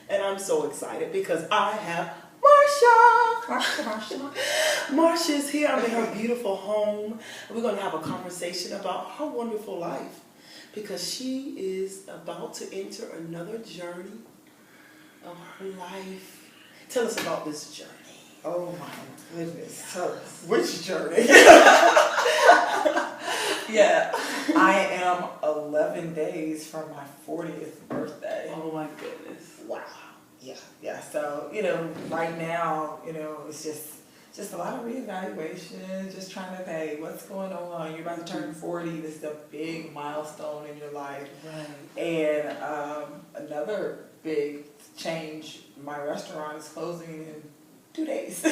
And I'm so excited because I have Marsha. Marsha's here. I'm in her beautiful home. We're going to have a conversation about her wonderful life because she is about to enter another journey of her life. Tell us about this journey. Oh my goodness. So, which journey? Yeah, I am 11 days from my 40th birthday. Oh my goodness. Wow. Yeah. So, right now, it's just a lot of reevaluation, just trying to pay what's going on. You're about to turn 40. This is a big milestone in your life. Right. And another big change, my restaurant is closing in 2 days.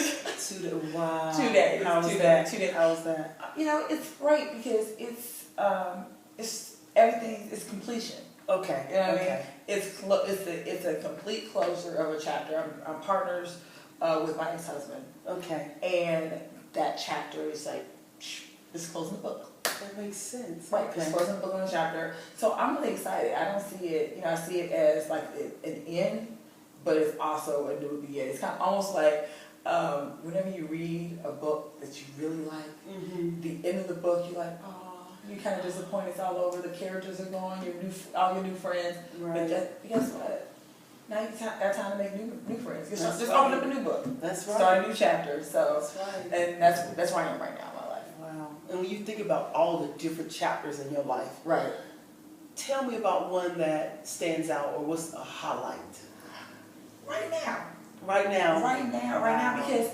Wow. 2 days. How's that? 2 days. How's that? It's great because it's everything is completion. Okay. You know what I mean? It's a complete closure of a chapter. I'm partners with my ex-husband. Okay. And that chapter is like, it's closing the book. That makes sense. Right, Okay. it's closing the book on the chapter. So I'm really excited. I don't see it, I see it as like an end, but it's also a new beginning. It's kind of almost like whenever you read a book that you really like, the end of the book, you're like, oh, you're kind of disappointed. It's all over. The characters are gone. All your new friends. Right. But guess what? Now you got time to make new friends. Just right. open up a new book. That's right. Start a new chapter. So, that's right. And that's where I am right now in my life. Wow. And when you think about all the different chapters in your life, Right. tell me about one that stands out or what's a highlight. Right now. Right now. Wow. Because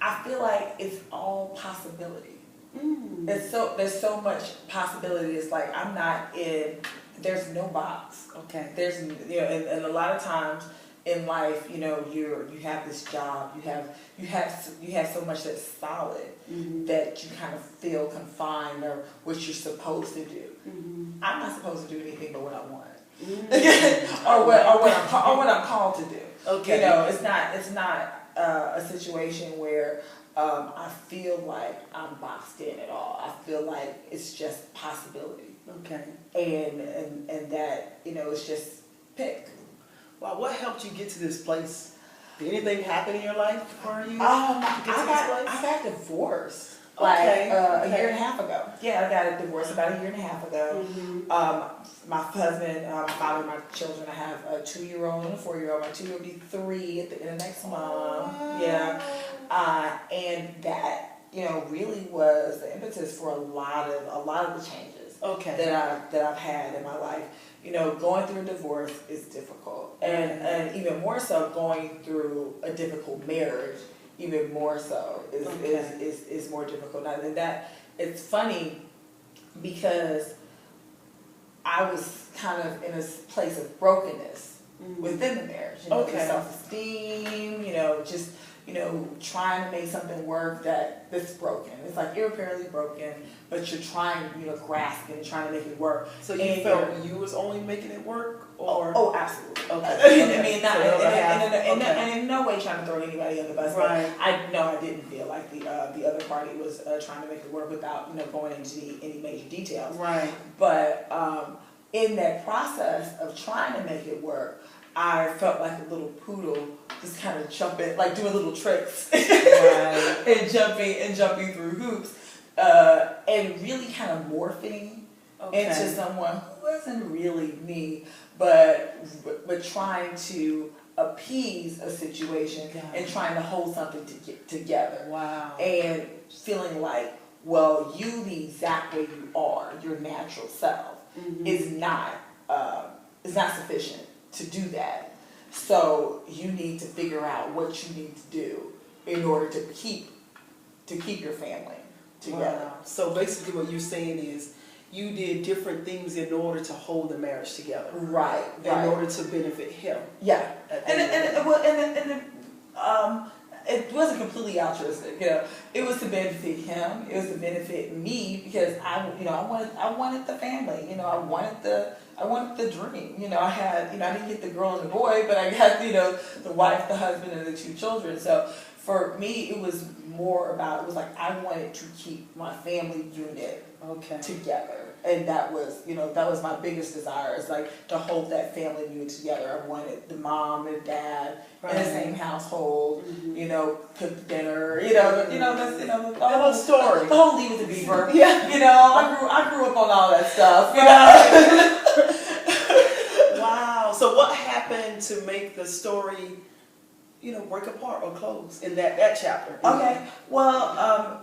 I feel like it's all possibility. There's so much possibility. It's like I'm not in. There's no box. Okay. There's and a lot of times in life, you have this job. You have so much that's solid that you kind of feel confined or what you're supposed to do. I'm not supposed to do anything but what I want. or what I'm called to do. Okay. It's not a situation where I feel like I'm boxed in at all. I feel like it's just possibility. Okay. And that it's just pick. Wow. What helped you get to this place? Did anything happen in your life for you? I got divorced. Okay. A year and a half ago. Yeah, I got a divorce about a year and a half ago. My husband, my father, my children. I have a 2-year-old and a 4-year-old. My 2 will be 3 at the end of next month. Wow. Yeah, and that really was the impetus for a lot of the changes that I've had in my life. Going through a divorce is difficult, and even more so going through a difficult marriage. Even more so is more difficult. And that it's funny because I was kind of in a place of brokenness within the marriage. Self-esteem, just trying to make something work that's broken. It's like irreparably broken, but you're trying, grasp it and trying to make it work. So you felt you was only making it work, or? Oh, absolutely. Okay. I mean, and in no way trying to throw anybody on the bus. Right. I didn't feel like the other party was trying to make it work without going into any major details. Right. But in that process of trying to make it work, I felt like a little poodle, just kind of jumping, like doing little tricks, right. and jumping through hoops, and really kind of morphing into someone who wasn't really me, but trying to appease a situation and trying to hold something together. Wow. And feeling like, well, you the exact way you are, your natural self, is not sufficient to do that. So you need to figure out what you need to do in order to keep your family together. Wow. So basically what you're saying is you did different things in order to hold the marriage together. Right. In order to benefit him. Yeah. It wasn't completely altruistic, It was to benefit him. It was to benefit me because I wanted the family. I wanted the dream. I had, I didn't get the girl and the boy, but I got, the wife, the husband, and the 2 children. So for me, it was more about, it was like I wanted to keep my family unit together. And that was, that was my biggest desire, is like to hold that family unit together. I wanted the mom and dad in the same household, cook dinner, that's, the whole story. The whole Leave It to Beaver. Yeah. I grew up on all that stuff, Wow. So what happened to make the story, break apart or close in that chapter? Okay. Well,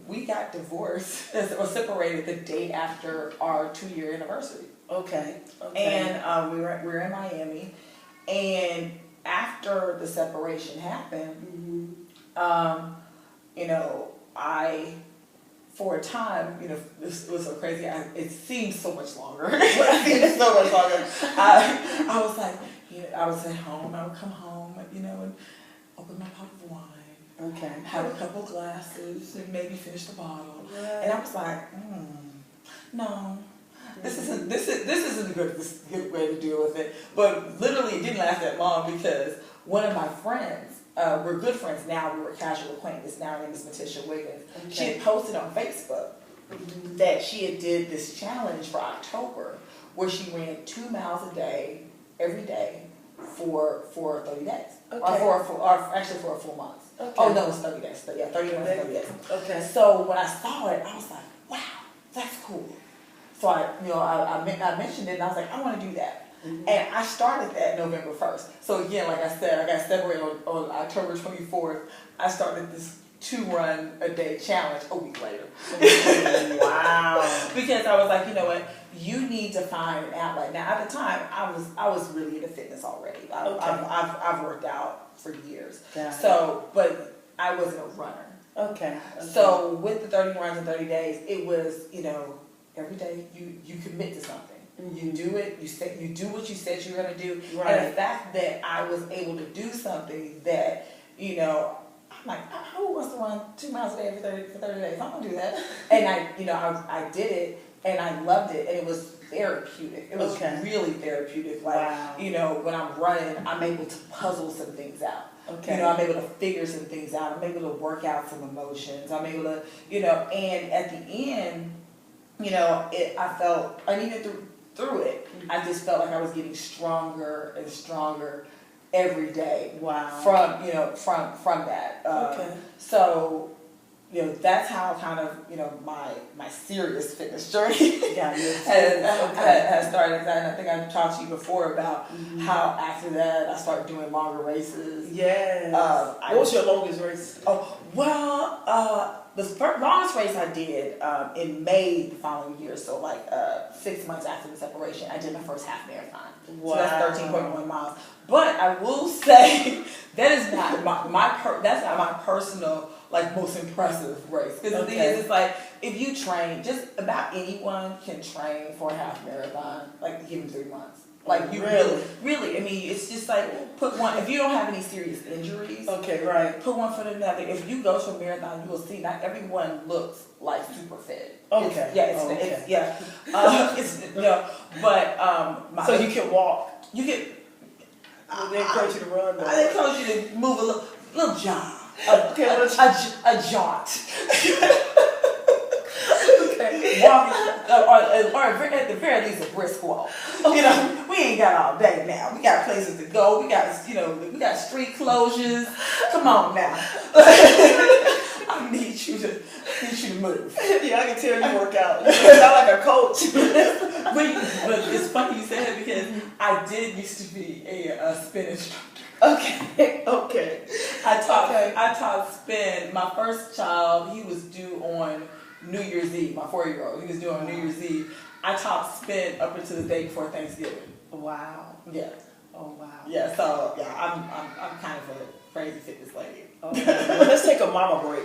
we got divorced or separated the day after our 2-year anniversary. Okay. And we were in Miami, and after the separation happened, I, for a time, this was so crazy. It seemed so much longer. It seemed so much longer. I was like, I was at home. I would come home, and open my pot of wine. Okay. Have a couple glasses and maybe finish the bottle. Right. And I was like, no. This isn't a good way to deal with it. But literally it didn't last that long, because one of my friends, we're good friends now, we were casual acquaintances, now her name is Marsha Wiggins. Okay. She had posted on Facebook that she had did this challenge for October where she ran 2 miles a day, every day, for 30 days. Okay. Or actually for a full month. Okay. Oh no, it was 30 days. 30 30 days. Okay. So when I saw it, I was like, wow, that's cool. So I mentioned it, and I was like, I want to do that. And I started that November 1st. So again, like I said, I got separated on October 24th. I started this 2-run-a-day challenge a week later. Wow. Because I was like, you know what? You need to find an outlet. Now, at the time, I was really into fitness already. I've worked out for years. But I wasn't a runner. Okay. So with the 30 runs in 30 days, it was, every day you commit to something. You do it. You do what you said you were going to do. Right. And the fact that I was able to do something that, I'm like, who wants to run 2 miles a day for 30 days? I'm going to do that. And I did it, and I loved it, and it was therapeutic. It was really therapeutic. Like, when I'm running, I'm able to puzzle some things out. Okay. I'm able to figure some things out. I'm able to work out some emotions. I'm able to, and at the end, I felt, and even through it, I just felt like I was getting stronger and stronger every day. Wow. From that. So, that's how kind of, my serious fitness journey has started. And I think I've talked to you before about how after that I started doing longer races. Yes. What was your longest race? Oh, well, the longest race I did in May the following year, so like 6 months after the separation, I did my first half marathon. Wow. So that's 13.1 miles. But I will say that is not that's not my personal most impressive race. Because the thing is, it's like, if you train, just about anyone can train for a half marathon, give them 3 months. You really, I mean, it's just put one, if you don't have any serious injuries, put one foot in another. If you go to a marathon, you will see not everyone looks super fit. Okay. So you can walk. You can. They encourage you to run. They encourage you to move a little jog. A jaunt. Or at the very least a brisk walk. We ain't got all day now. We got places to go. We got we got street closures. Come on now. I need you to move. Yeah, I can tell you work out. You sound like a coach. But it's funny you say that, because I did used to be a spin instructor. Okay. I taught spin. My first child, he was due on New Year's Eve. My 4-year-old, he was due on New Year's Eve. I taught spin up until the day before Thanksgiving. Wow. Yeah. Oh wow. Yeah. So yeah, I'm kind of a crazy fitness lady. Okay. Well, let's take a mama break.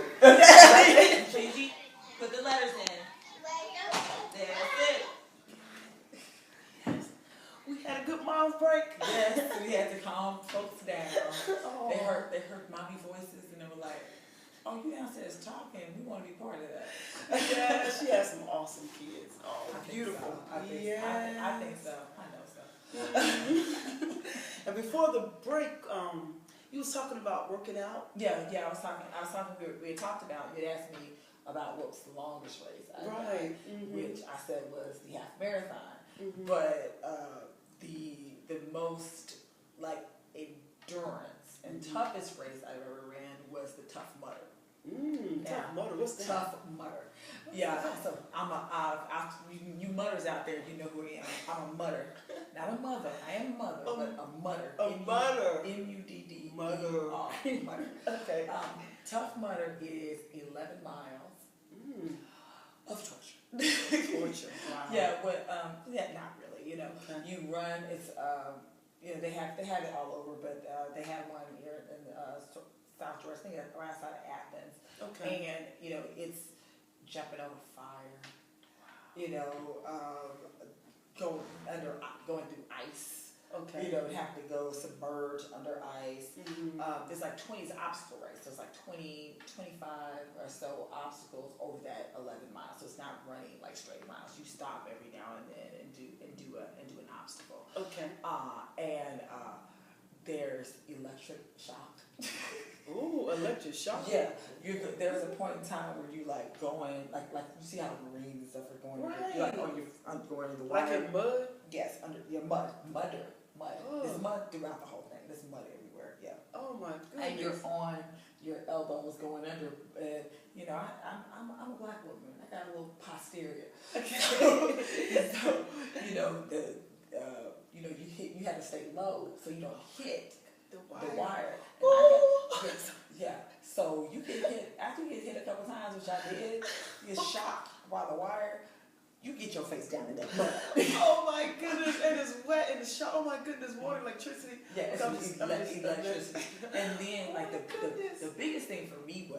Gigi, put the letters in. That's it. We had a good mom's break. Yes, we had to calm folks down. Oh. They heard mommy voices, and they were like, "Oh, you downstairs talking? We want to be part of that." Yeah, she has some awesome kids. Oh, beautiful. I think so. I know so. And before the break, you was talking about working out. Yeah. I was talking. We had talked about. You had asked me about what was the longest race I Right. done, which I said was the half marathon. But the most like endurance and toughest race I ever ran was the Tough Mudder. Tough Mudder, what's that? Tough Mudder. Yeah, so you mudders out there, you know who I am. I'm a mudder. Not a mother, I am a mother, but a mudder. A mudder. M-U-D-D. Mudder. Mudder. Okay. Tough Mudder is 11 miles of torture. Torture, wow. Yeah, but yeah, not really. You know, Okay. you run. It's you know they have it all over, but they have one here in South Georgia, I think around outside of Athens. Okay. And you know it's jumping over fire. You know, going through ice. Okay. You know, have to go submerged under ice. There's like 20 obstacle race. There's like 25 or so obstacles over that 11 miles. So it's not running like straight miles. You stop every now and then and do an obstacle. Okay. And there's electric shock. Ooh, electric shock. Yeah, there's a point in time where you like going like you see how the Marines and stuff are going. Right. You're like going in the water. Like in mud. Yes, under mud. Oh. There's mud throughout the whole thing. There's mud everywhere. Yeah. Oh my goodness. And you're on your elbows going under. You know, I'm a black woman. I got a little posterior. Okay. So you know you have to stay low so you don't hit the wire. Yeah. So you get hit after you get hit a couple times, which I did. You're shocked by the wire. You get your face down in that mud. Oh my goodness, and it's wet and it's shot. Oh my goodness, water, electricity. Yeah, it's electricity. And then like the biggest thing for me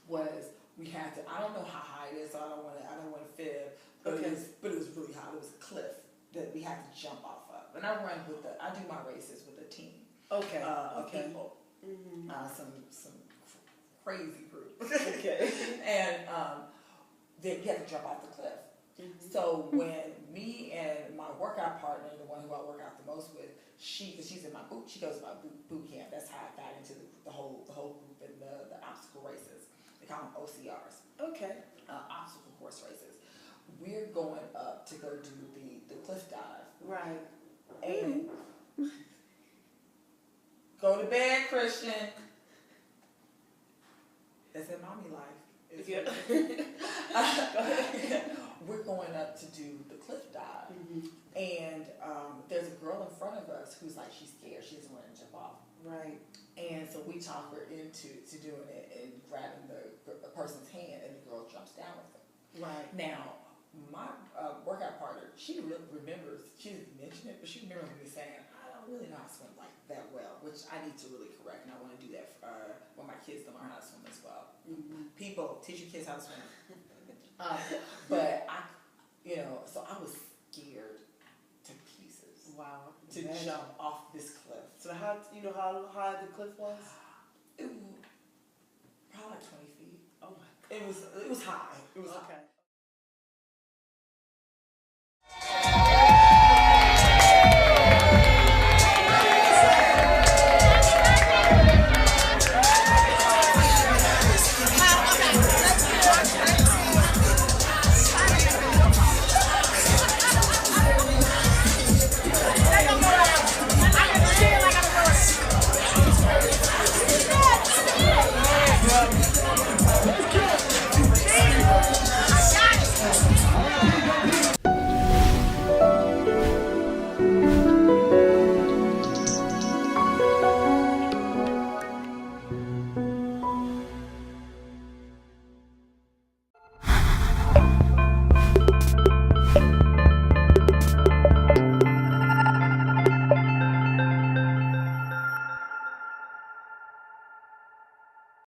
was we had to. I don't know how high it is, so I don't want to fib. But it was really high. It was a cliff that we had to jump off of. And I do my races with a team. Okay. Of people. Some crazy group. Okay. And you had to jump off the cliff. So when me and my workout partner, the one who I work out the most with, she's in my boot. She goes to my boot camp. That's how I got into the whole group in the obstacle races. They call them OCRs. Okay. Obstacle course races. We're going up to go do the cliff dive. Right. And go to bed, Christian. That's in mommy life. Yeah. We're going up to do the cliff dive, and there's a girl in front of us who's like she's scared. She doesn't want to jump off. Right. And so we talk her into doing it and grabbing the person's hand, and the girl jumps down with her. Right. Now, my workout partner, she really remembers. She didn't mention it, but she remembers me saying, "I don't really know how to swim like that well," which I need to really correct, and I want to do that when my kids don't learn how to swim as well. People, teach your kids how to swim. But so I was scared to pieces. Wow. To jump off this cliff. So how high the cliff was? It was probably like 20 feet. Oh my God. It was high. It was okay. high.